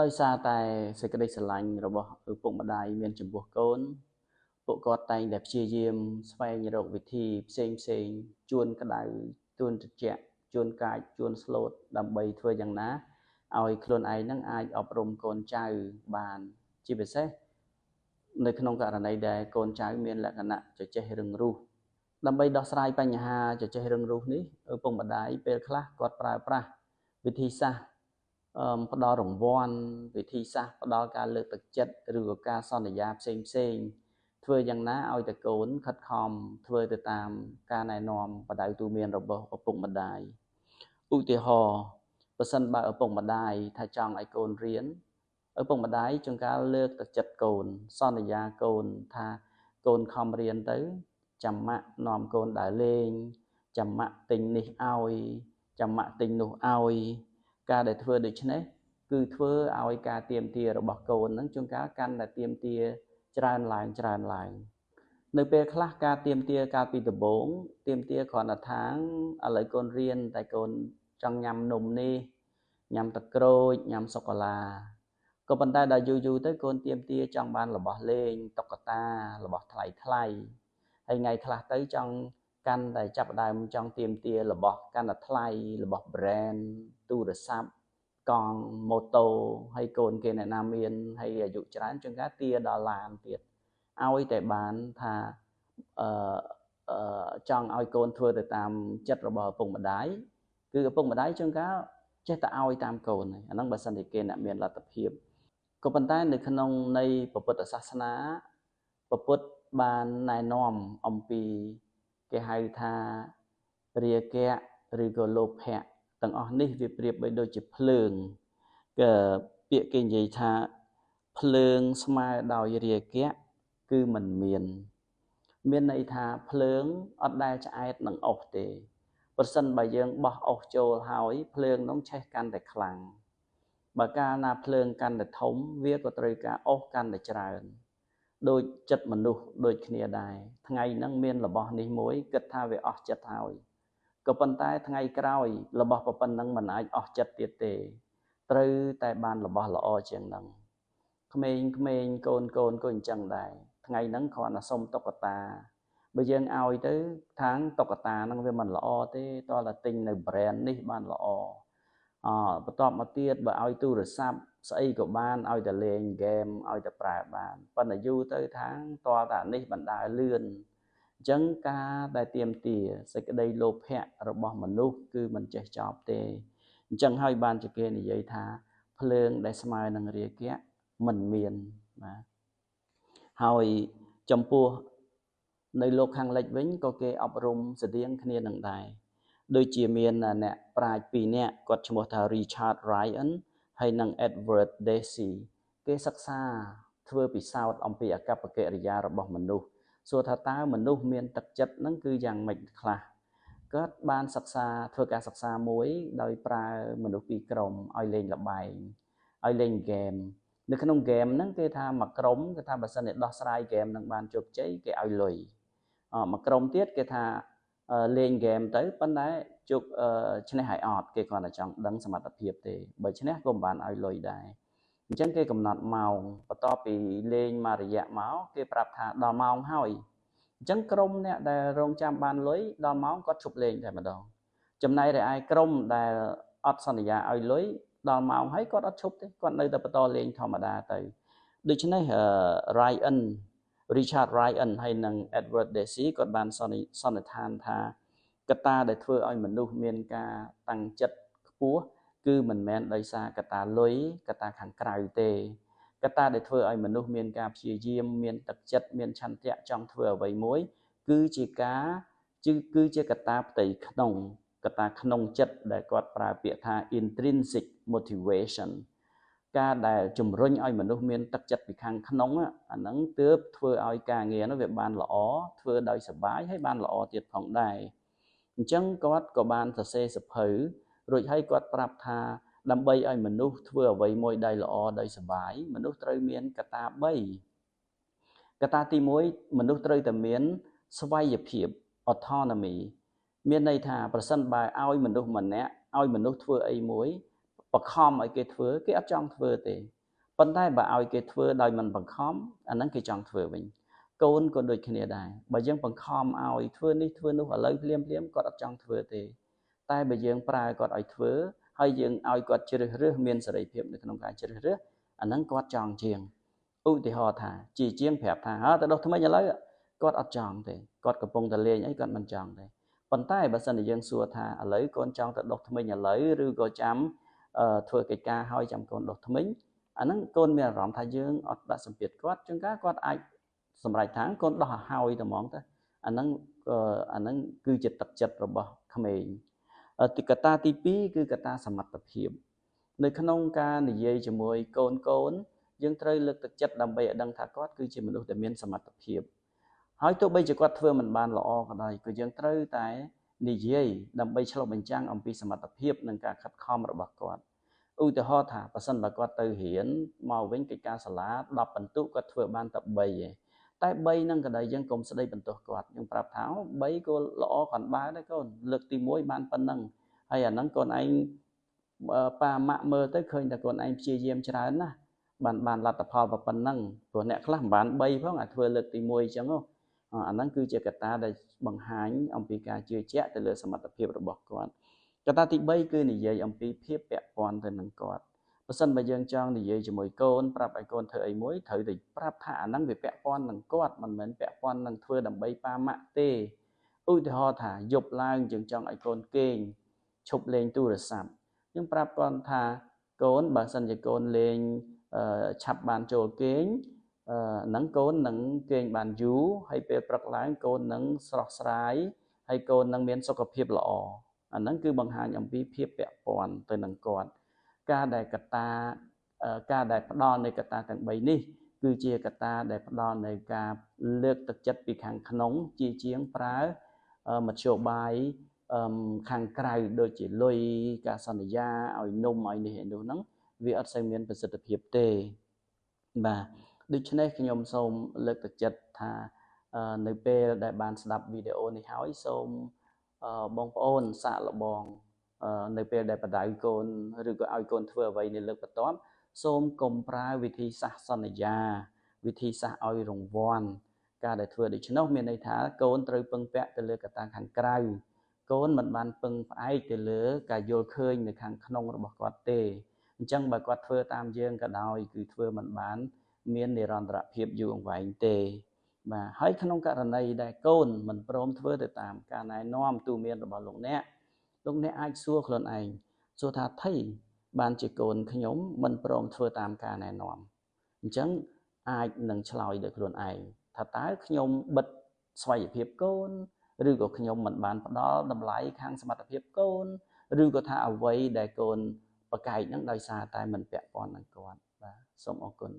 ដោយសារតែសេចក្តីស្រឡាញ់របស់ឪពុកម្ដាយមានចំពោះកូនពួកគាត់តែងតែព្យាយាមស្វែងរកវិធីផ្សេងជួនក្តៅជួនត្រជាក់ជួនកាចជួនស្លូតដើម្បីធ្វើយ៉ាងណាឲ្យខ្លួនឯងនឹងអាចអប់រំកូនចៅបានជាពិសេសនៅក្នុងករណីដែលកូនចៅមានលក្ខណៈចចេះរឹងរូសដើម្បីដោះស្រាយបញ្ហាចចេះរឹងរូសនេះឪពុកម្ដាយពេលខ្លះគាត់ប្រើប្រាស់វិធីសាស្ត្រផ្ដល់រង្វាន់វិធីសាស្ត្រផ្ដល់ការលើកទឹកចិត្តឬក៏ការសន្យាផ្សេងធ្វើយ៉ាងណាឲ្យតែកូនខិតខំធ្វើទៅតាមការណែនាំបដៅទូមានរបស់ឪពុកម្ដាយឧទាហរណ៍បើសិនបើឪពុកម្ដាយថាចង់ឲ្យកូនរៀនឪពុកម្ដាយជួនកាលលើកទឹកចិត្តកូនសន្យាកូនថាកូនខំរៀនទៅចាំម៉ាក់នាំកូនដើរលេងចាំម៉ាក់ទិញនេះឲ្យចាំម៉ាក់ទិញនោះឲ្យការដែលធ្វើដូច្នេះគឺធ្វើឲ្យការទៀមទារបស់កូននឹងជួនកាលកាន់តែទៀមទាច្រើនឡើងនៅពេលខ្លះការទៀមទាកាលពីដំបូងទៀមទាគ្រាន់តែថាឥឡូវកូនរៀនតែកូនចង់ញ៉ាំនំនេះញ៉ាំទឹកក្រូចញ៉ាំសូកូឡាក៏ប៉ុន្តែដល់យូរទៅកូនទៀមទាចង់បានរបស់លេងតុក្កតារបស់ថ្លៃហើយថ្ងៃខ្លះទៅចង់កាន់តែចាប់ផ្ដើមចង់ទៀមទារបស់កាន់តែថ្លៃរបស់ brand ទូរស័ព្ទកង់ម៉ូតូហើយកូនគេអ្នកណាមានហើយអាយុច្រើនជួនកាលទាដល់ឡានទៀតឲ្យតែបានថាចង់ឲ្យកូនធ្វើទៅតាមចិត្តរបស់ឪពុកម្ដាយគឺឪពុកម្ដាយជួនកាលចេះតែឲ្យតាមកូនអាហ្នឹងបើសិនជាគេអ្នកមានលទ្ធភាពក៏ប៉ុន្តែនៅក្នុងនៃពុទ្ធសាសនាពុទ្ធបានណែនាំអំពីគេហៅថារាគៈឬក៏លោភៈទាំងអស់នេះវាប្រៀបបីដូចជាភ្លើងពាក្យគេនិយាយថាភ្លើងស្មើដោយរាគៈគឺមិនមានន័យថាភ្លើងអត់ដែលឆ្អែតនឹងអុសទេប្រសិនបើយើងបោះអុសចូលហើយភ្លើងនោះឆេះកាន់តែខ្លាំងបើកាលណាភ្លើងកាន់តែធំវាក៏ត្រូវការអុសកាន់តែច្រើនដូចចិត្តមនុស្សដូចគ្នាដែរថ្ងៃហ្នឹងមានរបស់នេះមួយគិតថាវាអស់ចិត្តហើយក៏ប៉ុន្តែថ្ងៃក្រោយរបស់ប៉ុណ្ណឹងមិនអាចអស់ចិត្តទៀតទេត្រូវតែបានរបស់ល្អជាងហ្នឹងក្មេងកូនក៏អញ្ចឹងដែរថ្ងៃហ្នឹងគ្រាន់តែសុំតុក្កតាបើយើងឲ្យទៅខាងតុក្កតាហ្នឹងវាមិនល្អទេតើតែទិញនៅ brand នេះបានល្អបន្ទាប់មកទៀតបើឲ្យទូរស័ព្ទស្អីក៏បានឲ្យតែលេងហ្គេមឲ្យតែប្រើបានប៉ុន្តែយូរទៅខាងតើតែនេះបណ្ដាលឿនអញ្ចឹងការដែលទៀមទាសេចក្តីលោភៈរបស់មនុស្សគឺមិនចេះចប់ទេអញ្ចឹងហើយបានជាគេនិយាយថាភ្លើងដែលស្មើនឹងរាគៈមិនមានបាទហើយចំពោះនៅលោកខាងលិចវិញក៏គេអប់រំស្តៀងគ្នានឹងដែរដូចជាមានអ្នកប្រាជ្ញ2នាក់គាត់ឈ្មោះថា Richard Ryan ហើយនិង Edward Deci គេសិក្សាធ្វើពិសោធន៍អំពីអាកប្បកិរិយារបស់មនុស្សសួរថាតើមនុស្សមានទឹកចិត្តហ្នឹងគឺយ៉ាងម៉េចខ្លះគាត់បានធ្វើការសិក្សាមួយដោយប្រើមនុស្សពីរក្រុមឲ្យលេងល្បែងឲ្យលេងហ្គេមនៅក្នុងហ្គេមហ្នឹងគេថាមួយក្រុមគេថាបើសិនជាដោះស្រាយហ្គេមហ្នឹងបានជោគជ័យគេឲ្យលុយមួយក្រុមទៀតគេថាលេងហ្គេមទៅប៉ុន្តែជោគឈ្នះឲ្យអត់គេគ្រាន់តែចង់ដឹងសមត្ថភាពទេបើឈ្នះក៏មិនបានឲ្យលុយដែរអញ្ចឹងគេកំណត់ម៉ោងបន្ទាប់ពីលេងមួយរយៈមកគេប្រាប់ថាដល់ម៉ោងហើយអញ្ចឹងក្រុមអ្នកដែលរងចាំបានលុយដល់ម៉ោងគាត់ឈប់លេងតែម្ដងចំណែកឯក្រុមដែលអត់សន្យាឲ្យលុយដល់ម៉ោងហើយគាត់អត់ឈប់ទេគាត់នៅតែបន្តលេងធម្មតាទៅដូច្នេះRichard Ryan ហើយនិង Edward Deci គាត់បានសន្និដ្ឋានថាកត្តាដែលធ្វើឲ្យមនុស្សមានការតាំងចិត្តខ្ពស់គឺមិនមែនដោយសារកត្តាលុយកត្តាខាងក្រៅទេកត្តាដែលធ្វើឲ្យមនុស្សមានការព្យាយាមមានទឹកចិត្តមានឆន្ទៈចង់ធ្វើអ្វីមួយគឺជាកត្តាផ្ទៃក្នុងកត្តាក្នុងចិត្តដែលគាត់ប្រើពាក្យថា intrinsic motivation ការដែលជំរុញឲ្យមនុស្សមានទឹកចិត្តពីខាងក្នុងអាហ្នឹងទើបធ្វើឲ្យការងារនោះវាបានល្អធ្វើដោយសប្បាយហើយបានល្អទៀតផងដែរអញ្ចឹងគាត់ក៏បានសរសេរសភៅរួចហើយគាត់ប្រាប់ថាដើម្បីឲ្យមនុស្សធ្វើអ្វីមួយដោយល្អដោយសប្បាយមនុស្សត្រូវមានកត្តា3កត្តាទី1មនុស្សត្រូវតែមានស្វ័យភាព autonomy មានន័យថាប្រសិនបើឲ្យមនុស្សម្នាក់ឲ្យមនុស្សធ្វើអីមួយ បខំឲ្យគេធ្វើគេអត់ចង់ធ្វើទេប៉ុន្តែបើឲ្យគេធ្វើដោយមិនបង្ខំអាហ្នឹងគេចង់ធ្វើវិញកូនក៏ដូចគ្នាដែរបើយើងបង្ខំឲ្យធ្វើនេះធ្វើនោះឥឡូវភ្លាមគាត់អត់ចង់ធ្វើទេតែបើយើងប្រើគាត់ឲ្យធ្វើហើយយើងឲ្យគាត់ជ្រើសរើសមានសេរីភាពនៅក្នុងការជ្រើសរើសអាហ្នឹងគាត់ចង់ជាងឧទាហរណ៍ថាជាងប្រាប់ថាទៅដុសថ្មីឥឡូវគាត់អត់ចង់ទេគាត់កំពុងតែលេងអីគាត់មិនចង់ទេប៉ុន្តែបើសិនជាយើងសួរថាឥឡូវកូនចង់ទៅដុសថ្មីឥឡូវឬក៏ចាំធ្វើកិច្ចការហើយចាំកូនដុសថ្មីអាហ្នឹងកូនមានអារម្មណ៍ថាយើងអត់ដាក់សម្ពាធគាត់ជួនកាលគាត់អាចសម្រេចថាកូនដោះឲ្យហើយតែហ្មងទៅអាហ្នឹងគឺជាទឹកចិត្តរបស់ក្មេងកត្តាទី2គឺកត្តាសមត្ថភាពនៅក្នុងការនិយាយជាមួយកូនយើងត្រូវលើកទឹកចិត្តដើម្បីឲ្យដឹងថាគាត់គឺជាមនុស្សដែលមានសមត្ថភាពហើយទោះបីជាគាត់ធ្វើមិនបានល្អក៏ដោយក៏យើងត្រូវតែនិយាយដើម្បីឆ្លុះបញ្ចាំងអំពីសមត្ថភាពនិងការខិតខំរបស់គាត់ឧទាហរណ៍ថាបើសិនបើគាត់ទៅរៀនមកវិញកិច្ចការសាលា10បន្ទុកគាត់ធ្វើបានតែ3ឯងតែ3ហ្នឹងក៏ដោយយើងកុំស្ដីបន្ទោសគាត់យើងប្រាប់ថា3ក៏ល្អគ្រាន់បើដែរកូនលើកទី1បានប៉ុណ្ណឹងហើយអាហ្នឹងកូនឯងប៉ាម៉ាក់មើលទៅឃើញតែកូនឯងព្យាយាមច្រើនណាស់បានលទ្ធផលប៉ុណ្ណឹងព្រោះអ្នកខ្លះមិនបាន3ផងអាធ្វើលើកទី1អញ្ចឹងអាហ្នឹងគឺជាកត្តាដែលបង្ហាញអំពីការជឿជាក់ទៅលើសមត្ថភាពរបស់គាត់កត្តាទី3គឺនិយាយអំពីភាពពាក់ព័ន្ធទៅនឹងគាត់បើសិនបើយើងចង់និយាយជាមួយកូនប្រាប់ឲ្យកូនធ្វើអីមួយត្រូវតែប្រាប់ថាអាហ្នឹងវាពាក់ព័ន្ធនឹងគាត់មិនមែនពាក់ព័ន្ធនឹងធ្វើដើម្បីប៉ាម៉ាក់ទេឧទាហរណ៍ថាយប់ឡើងយើងចង់ឲ្យកូនគេងឈប់លេងទូរស័ព្ទយើងប្រាប់គាត់ថាកូនបើសិនជាកូនលេងឆាប់បានចូលគេងហ្នឹងកូននឹងគេងបានយូរហើយពេលព្រឹកឡើងកូននឹងស្រស់ស្រាយហើយកូននឹងមានសុខភាពល្អអាហ្នឹងគឺបង្ហាញអំពីភាពពាក់ព័ន្ធទៅនឹងគាត់ការដែលផ្ដល់នៃកត្តាទាំង3នេះគឺជាកត្តាដែលផ្ដល់នៃការលើកទឹកចិត្តពីខាងក្នុងជាងប្រើមធ្យោបាយខាងក្រៅដូចជាលុយការសន្យាឲ្យនំឲ្យនេះឲ្យនោះហ្នឹងវាអត់សូវមានប្រសិទ្ធភាពទេបាទដូច្នេះខ្ញុំសូមលើកទឹកចិត្តថានៅពេលដែលបានស្ដាប់វីដេអូនេះហើយសូមបងប្អូនសាកល្បងនៅពេលដែលបដៅកូនឬក៏ឲ្យកូនធ្វើអ្វីនៅលើកបន្ទាប់សូមកុំប្រើវិធីសាស្ត្រសន្យាវិធីសាស្ត្រឲ្យរង្វាន់ការដែលធ្វើដូច្នោះមានន័យថាកូនត្រូវពឹងពាក់ទៅលើកត្តាខាងក្រៅកូនមិនបានពឹងផ្អែកទៅលើការយល់ឃើញនៅខាងក្នុងរបស់គាត់ទេអញ្ចឹងបើគាត់ធ្វើតាមយើងក៏ដោយគឺធ្វើមិនបានមាននិរន្តរភាពយូរអង្វែងទេបាទហើយក្នុងករណីដែលកូនមិនព្រមធ្វើទៅតាមការណែនាំទូន្មានរបស់លោកអ្នកអាចសួរខ្លួនឯងសួរថាថៃបានជាកូនខ្ញុំមិនព្រមធ្វើតាមការណែនាំអញ្ចឹងអាចនឹងឆ្លើយដោយខ្លួនឯងថាតើខ្ញុំបិទស្វ័យភាពកូនឬក៏ខ្ញុំមិនបានផ្ដល់តម្លៃខាងសមត្ថភាពកូនឬក៏ថាអ្វីដែលកូនប្រកែកហ្នឹងដោយសារតែមិនពាក់ព័ន្ធនឹងគាត់បាទសូមអរគុណ